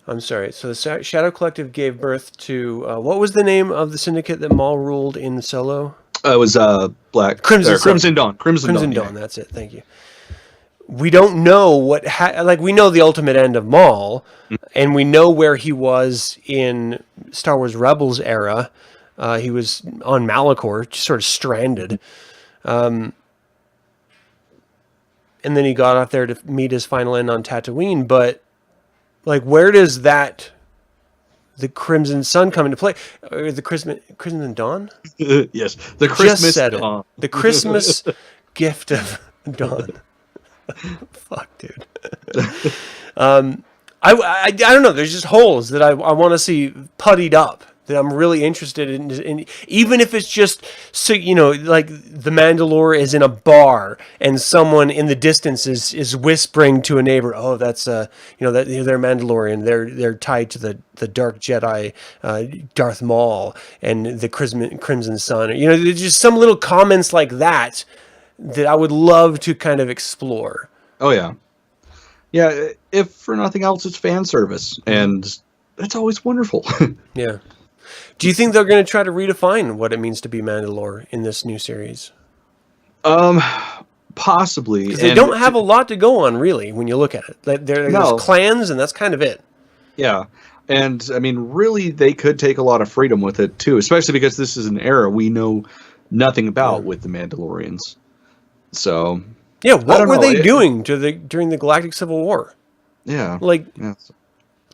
I'm sorry. So the Shadow Collective gave birth to what was the name of the syndicate that Maul ruled in Solo? It was Crimson Dawn. Crimson Dawn. Yeah. That's it. Thank you. We don't know what we know the ultimate end of Maul, and we know where he was in Star Wars Rebels era. He was on Malachor, just sort of stranded. And then he got out there to meet his final end on Tatooine, but like, where does the Crimson Sun come into play? Or the Crimson Dawn? Yes, the Christmas Dawn. The Christmas gift of dawn. Fuck, dude. I don't know. There's just holes that I want to see puttied up, that I'm really interested in, even if it's just, so, you know, like the Mandalore is in a bar and someone in the distance is whispering to a neighbor, "Oh, that's you know, that they're Mandalorian. They're tied to the Dark Jedi, Darth Maul, and the Crimson Sun." You know, there's just some little comments like that I would love to kind of explore. Oh yeah, yeah. If for nothing else, it's fan service, and that's always wonderful. Yeah. Do you think they're going to try to redefine what it means to be Mandalore in this new series? Possibly. Because they don't have a lot to go on, really, when you look at it. There's clans, and that's kind of it. Yeah. And, I mean, really, they could take a lot of freedom with it, too, especially because this is an era we know nothing about with the Mandalorians. So... Yeah, what were they doing during the Galactic Civil War? Yeah. Like, what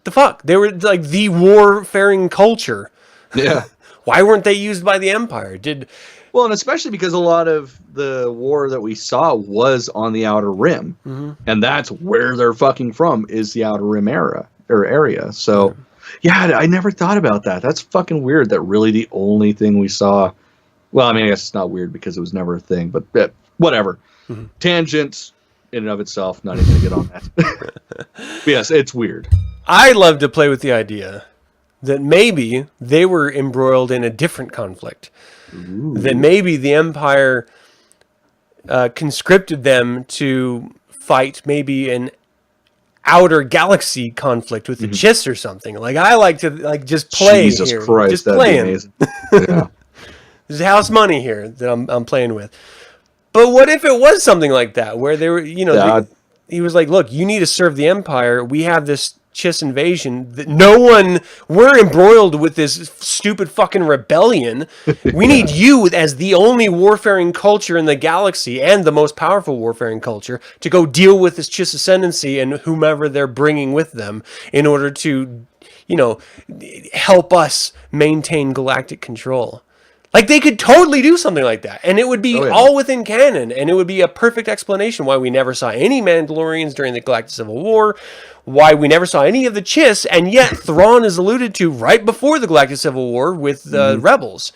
the fuck? They were, like, the warfaring culture. Yeah. Why weren't they used by the Empire? Well, and especially because a lot of the war that we saw was on the Outer Rim. And that's where they're fucking from, is the Outer Rim area. So, yeah, I never thought about that. That's fucking weird that really the only thing we saw... Well, I mean, I guess it's not weird because it was never a thing, but whatever. Tangent in and of itself, not even going to get on that. But yes, it's weird. I love to play with the idea that maybe they were embroiled in a different conflict. Ooh. That maybe the Empire conscripted them to fight maybe an outer galaxy conflict with the Chiss or something. Like, I like to like just play Jesus here. Christ, just that'd playing. be amazing. Yeah. There's house money here that I'm playing with. But what if it was something like that, where they were, he was like, look, you need to serve the Empire. We have this Chiss invasion that we're embroiled with this stupid fucking rebellion. We need you as the only warfaring culture in the galaxy and the most powerful warfaring culture to go deal with this Chiss ascendancy and whomever they're bringing with them in order to, help us maintain galactic control. Like, they could totally do something like that, and it would be all within canon, and it would be a perfect explanation why we never saw any Mandalorians during the Galactic Civil War, why we never saw any of the Chiss, and yet Thrawn is alluded to right before the Galactic Civil War with the Rebels.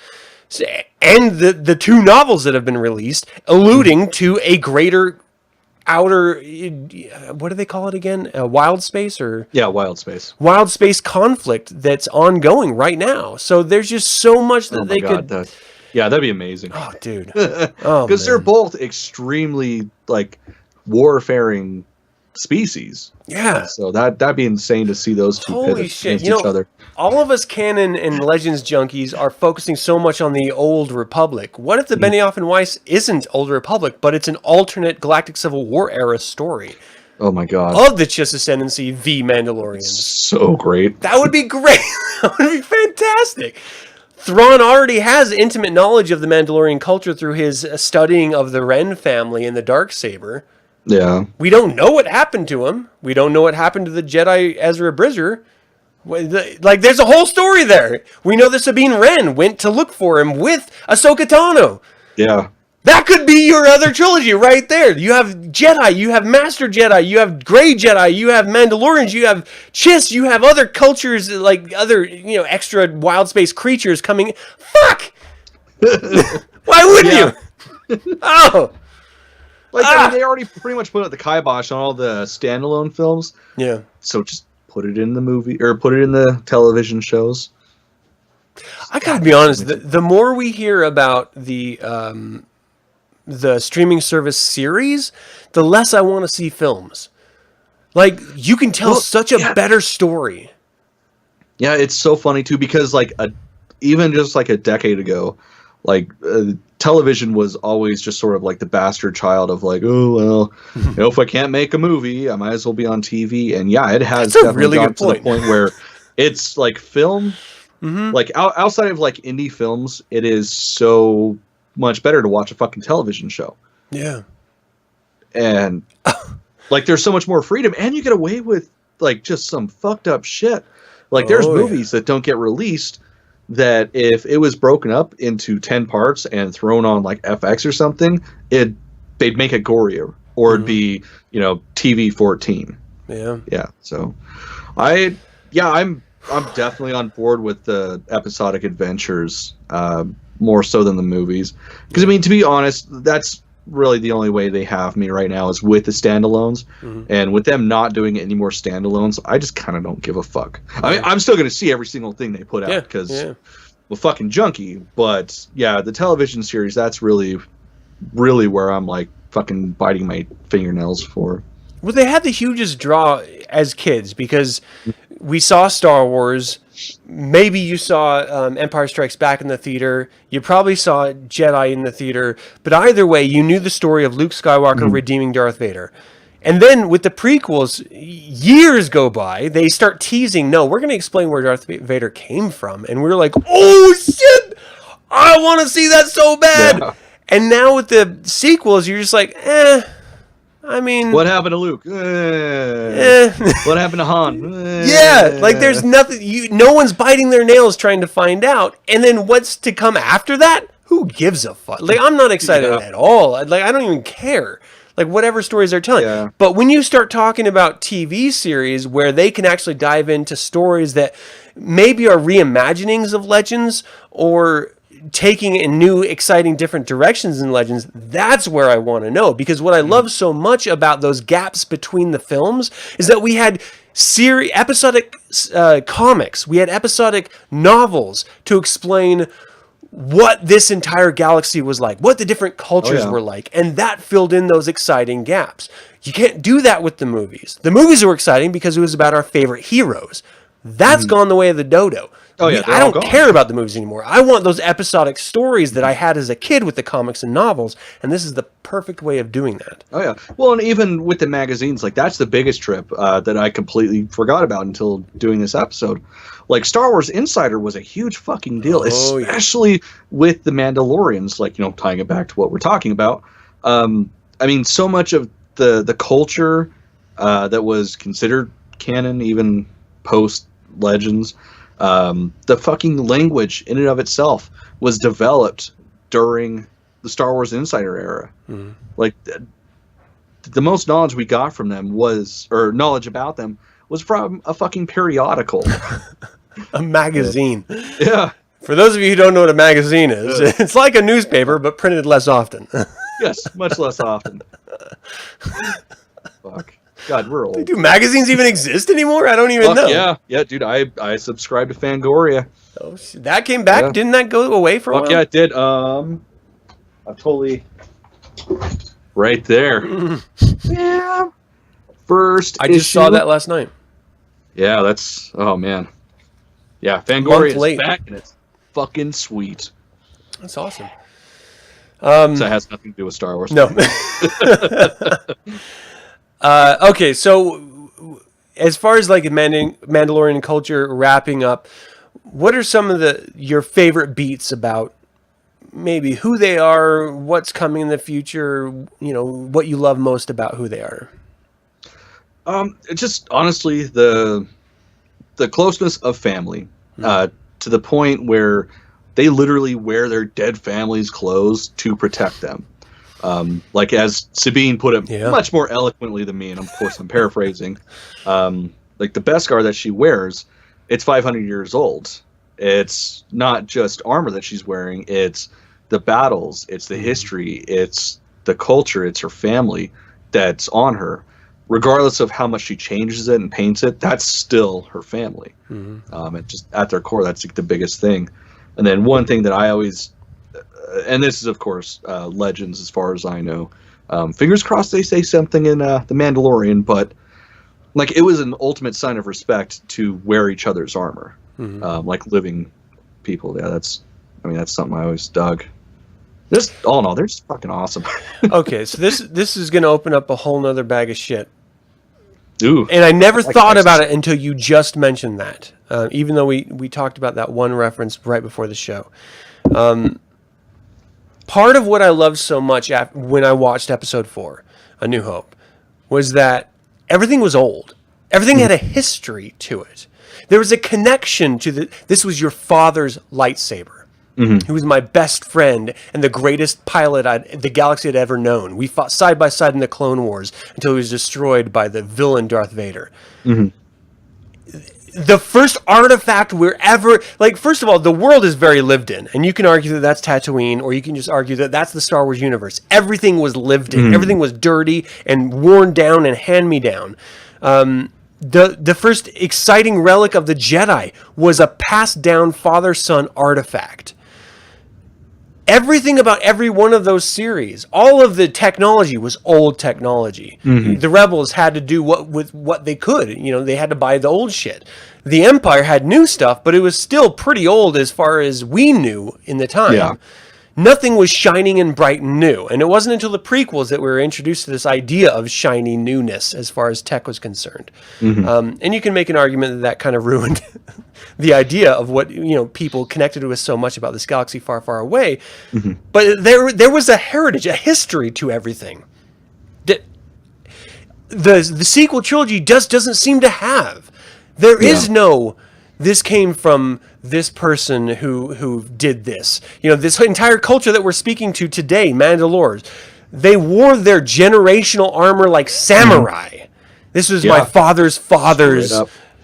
And the 2 novels that have been released alluding to a greater outer, what do they call it again? Wild space Wild space. Wild space conflict that's ongoing right now. So there's just so much that could. That'd be amazing. Oh, dude. Because they're both extremely like warfaring species. Yeah. So that'd be insane to see those two pit against each other. All of us canon and Legends junkies are focusing so much on the Old Republic. What if the Benioff and Weiss isn't Old Republic, but it's an alternate Galactic Civil War era story? Oh my god. Of the Chiss Ascendancy v Mandalorians. So great. That would be great. That would be fantastic. Thrawn already has intimate knowledge of the Mandalorian culture through his studying of the Wren family and the Darksaber. Yeah. We don't know what happened to him. We don't know what happened to the Jedi Ezra Bridger. Like, there's a whole story there. We know that Sabine Wren went to look for him with Ahsoka Tano. Yeah. That could be your other trilogy right there. You have Jedi, you have Master Jedi, you have Grey Jedi, you have Mandalorians, you have Chiss, you have other cultures, like other, extra wild space creatures coming. Fuck! Why wouldn't you? Oh! Like, they already pretty much put out the kibosh on all the standalone films. Yeah. So just put it in the movie, or put it in the television shows. I gotta be honest, the more we hear about the streaming service series, the less I want to see films. Like, you can tell such a better story. Yeah, it's so funny too, because even just like a decade ago, television was always just sort of like the bastard child of like, oh well, if I can't make a movie, I might as well be on TV. And yeah, it has definitely really gone to the point where it's like film, like outside of like indie films, it is so much better to watch a fucking television show. Yeah, and like there's so much more freedom, and you get away with like just some fucked up shit. Like there's movies that don't get released that if it was broken up into 10 parts and thrown on like FX or something, they'd make it gorier, or it'd be, TV 14. Yeah. Yeah. So I'm definitely on board with the episodic adventures, more so than the movies. Because I mean, to be honest, that's really the only way they have me right now is with the standalones. And with them not doing any more standalones, I just kind of don't give a fuck. I mean, I'm still going to see every single thing they put out because I'm a fucking junkie. But yeah, the television series, that's really, really where I'm like fucking biting my fingernails for. Well, they had the hugest draw as kids because we saw Star Wars. Maybe you saw Empire Strikes Back in the theater. You probably saw Jedi in the theater. But either way, you knew the story of Luke Skywalker redeeming Darth Vader. And then with the prequels, years go by. They start teasing, no, we're going to explain where Darth Vader came from. And we're like, oh, shit! I want to see that so bad! Yeah. And now with the sequels, you're just like, I mean, what happened to Luke? What happened to Han? Yeah, like there's nothing. No one's biting their nails trying to find out. And then what's to come after that? Who gives a fuck? Like, I'm not excited at all. Like, I don't even care. Like, whatever stories they're telling. Yeah. But when you start talking about TV series where they can actually dive into stories that maybe are reimaginings of Legends or taking it in new, exciting, different directions in Legends, that's where I want to know. Because what I love so much about those gaps between the films is that we had episodic comics, we had episodic novels to explain what this entire galaxy was like, what the different cultures were like, and that filled in those exciting gaps. You can't do that with the movies. The movies were exciting because it was about our favorite heroes. That's gone the way of the dodo. I don't care about the movies anymore. I want those episodic stories that I had as a kid with the comics and novels, and this is the perfect way of doing that. Oh, yeah. Well, and even with the magazines, like, that's the biggest trip that I completely forgot about until doing this episode. Like, Star Wars Insider was a huge fucking deal, especially with the Mandalorians, like, you know, tying it back to what we're talking about. I mean, so much of the culture that was considered canon, even post-Legends, the fucking language in and of itself was developed during the Star Wars Insider era. Like, the most knowledge we got from them knowledge about them was from a fucking periodical. A magazine. Yeah. For those of you who don't know what a magazine is, it's like a newspaper, but printed less often. Yes, much less often. Fuck. God, we're old. Do magazines even exist anymore? I don't even know. Yeah, dude. I subscribed to Fangoria. Oh, that came back? Yeah. Didn't that go away for a while? Yeah, it did. I'm totally right there. Yeah. First I just saw that last night. Yeah, that's... Oh, man. Yeah, Fangoria is back, and it's fucking sweet. That's awesome. So it has nothing to do with Star Wars. No. Okay, so as far as like Mandalorian culture wrapping up, what are some of your favorite beats about maybe who they are, what's coming in the future, you know, what you love most about who they are? It's just honestly the closeness of family, to the point where they literally wear their dead family's clothes to protect them. Like, as Sabine put it much more eloquently than me, and of course I'm paraphrasing, like, the Beskar that she wears, it's 500 years old. It's not just armor that she's wearing, it's the battles, it's the history, it's the culture, it's her family that's on her. Regardless of how much she changes it and paints it, that's still her family. It just, at their core, that's like the biggest thing. And then one thing that I always... and this is, of course, Legends, as far as I know. Fingers crossed they say something in The Mandalorian, but like, it was an ultimate sign of respect to wear each other's armor, like living people. Yeah, that's something I always dug. All in all, they're just fucking awesome. Okay, so this is going to open up a whole nother bag of shit. Ooh, and I never thought about it until you just mentioned that. Even though we talked about that one reference right before the show. Part of what I loved so much when I watched Episode 4, A New Hope, was that everything was old. Everything had a history to it. There was a connection to this was your father's lightsaber. He was my best friend and the greatest pilot the galaxy had ever known. We fought side by side in the Clone Wars until he was destroyed by the villain Darth Vader. The first artifact we're ever... Like, first of all, the world is very lived in. And you can argue that that's Tatooine, or you can just argue that that's the Star Wars universe. Everything was lived in. Everything was dirty and worn down and hand-me-down. The first exciting relic of the Jedi was a passed-down father-son artifact. Everything about every one of those series, all of the technology was old technology. The Rebels had to do with what they could. You know, they had to buy the old shit. The Empire had new stuff, but it was still pretty old as far as we knew in the time. Yeah. Nothing was shining and bright and new. And it wasn't until the prequels that we were introduced to this idea of shiny newness as far as tech was concerned. And you can make an argument that kind of ruined the idea of what, you know, people connected to us so much about this galaxy far, far away. But there was a heritage, a history to everything that the sequel trilogy just doesn't seem to have. There is no... This came from this person who did this. You know, this entire culture that we're speaking to today, Mandalorians, they wore their generational armor like samurai. This was my father's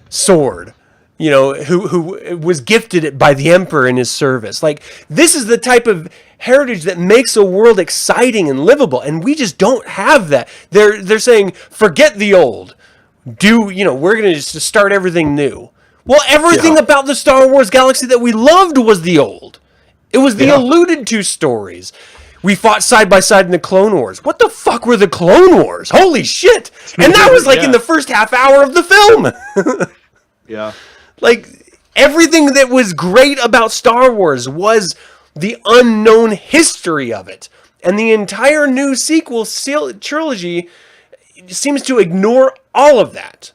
sword, you know, who was gifted it by the Emperor in his service. Like, this is the type of heritage that makes a world exciting and livable, and we just don't have that. They're saying, forget the old. We're going to just start everything new. Well, everything about the Star Wars galaxy that we loved was the old. It was the alluded to stories. We fought side by side in the Clone Wars. What the fuck were the Clone Wars? Holy shit! And that was like in the first half hour of the film. Yeah. Like, everything that was great about Star Wars was the unknown history of it. And the entire new sequel trilogy seems to ignore all of that.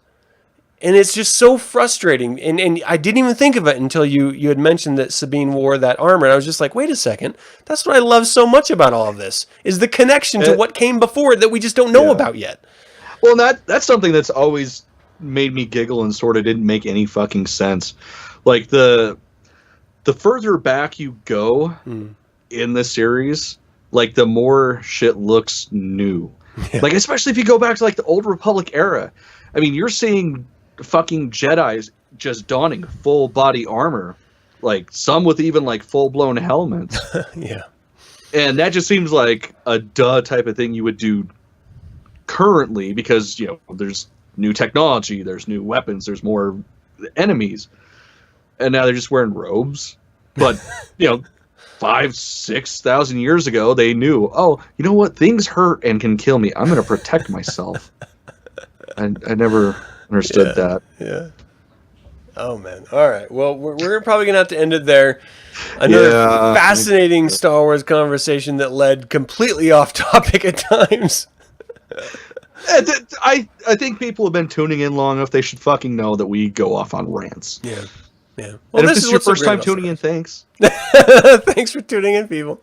And it's just so frustrating. And I didn't even think of it until you had mentioned that Sabine wore that armor. And I was just like, wait a second. That's what I love so much about all of this, is the connection to what came before it that we just don't know about yet. Well, that's something that's always made me giggle and sort of didn't make any fucking sense. Like, the further back you go in the series, like, the more shit looks new. Yeah. Like, especially if you go back to, like, the Old Republic era. I mean, you're seeing fucking Jedis just donning full body armor, like some with even like full blown helmets. Yeah, and that just seems like a type of thing you would do currently, because there's new technology, there's new weapons, there's more enemies, and now they're just wearing robes. But 5,000-6,000 years ago, they knew, oh, you know what, things hurt and can kill me. I'm going to protect myself. And I never understood that. Yeah. Oh, man. All right. Well, we're probably going to have to end it there. Another fascinating Star Wars conversation that led completely off topic at times. I think people have been tuning in long enough. They should fucking know that we go off on rants. Yeah. Yeah. Well, and if this is your first time tuning in, thanks. Thanks for tuning in, people.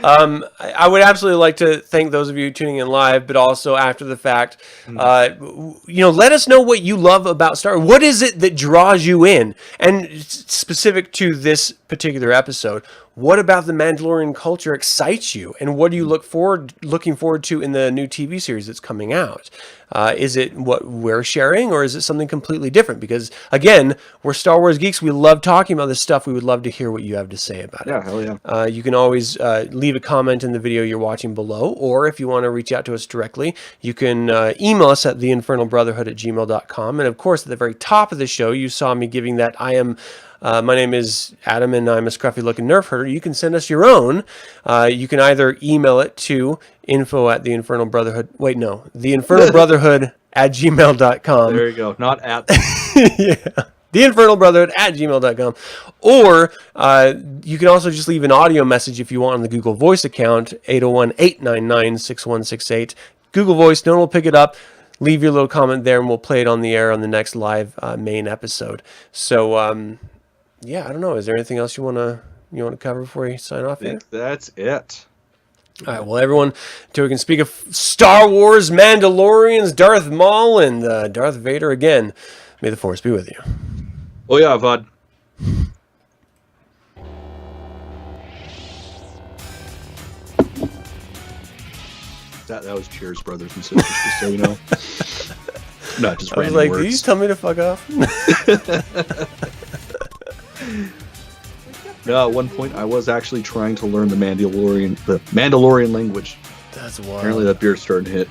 I would absolutely like to thank those of you tuning in live, but also after the fact. Let us know what you love about Star Wars. What is it that draws you in? And specific to this particular episode, what about the Mandalorian culture excites you? And what do you looking forward to in the new TV series that's coming out? Is it what we're sharing, or is it something completely different? Because, again, we're Star Wars geeks. We love talking about this stuff. We would love to hear what you have to say about it. Yeah, hell yeah. You can always leave a comment in the video you're watching below, or if you want to reach out to us directly, you can email us at theinfernalbrotherhood@gmail.com. And, of course, at the very top of the show, you saw me giving that my name is Adam, and I'm a Scruffy Looking Nerf Herder. You can send us your own. You can either email it to info@theinfernalbrotherhood. Wait, no, theinfernalbrotherhood@gmail.com. There you go. Not at. Yeah. theinfernalbrotherhood@gmail.com. Or you can also just leave an audio message if you want on the Google Voice account, 801-899-6168. Google Voice, no one will pick it up. Leave your little comment there, and we'll play it on the air on the next live main episode. So, I don't know. Is there anything else you want to cover before you sign off? I think that's it. All right. Well, everyone, until we can speak of Star Wars, Mandalorians, Darth Maul, and Darth Vader again, may the Force be with you. Oh yeah, Vod. That was cheers, brothers and sisters, just so you know. Not just random words. Did you tell me to fuck off? No, at one point I was actually trying to learn the Mandalorian language. That's wild. Apparently that beer's starting to hit.